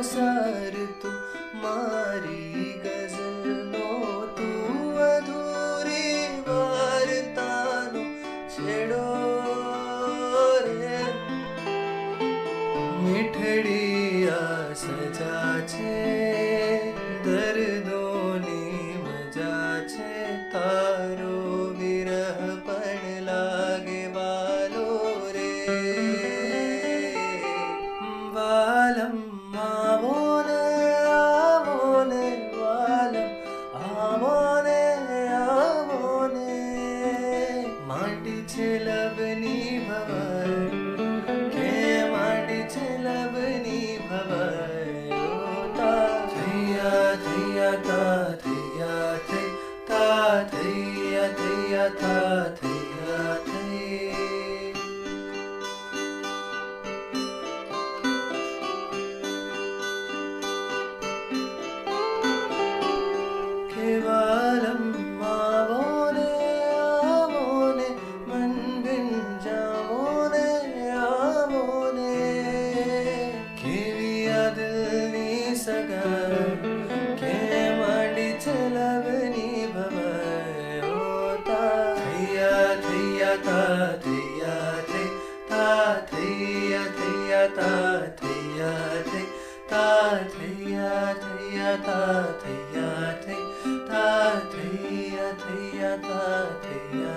सार तू मारी गजलनो तू अधूरी वार्तानो छेड़ो रे मीठड़ी आ सजा छे दर्दोनी मजा छे तारो विरह पण लागे वालो रे वालम आवोने आवोने वालम आवोने आवोने माटी छे लबनी भवर के माटी छे लबनी भवर ता थैया थैया ता थैया थै ता थैया थैया ता थैया थै केवलम आवोने आवोने मन बिन जावोने आवोने केवी आ दिलनी सगर के माटी छे लबनी भवर होता थैया थैया ता थैया थै ता थैया थैया ता थैया थै ता थैया थैया ता थैया थै ता थैया थैया ता थैया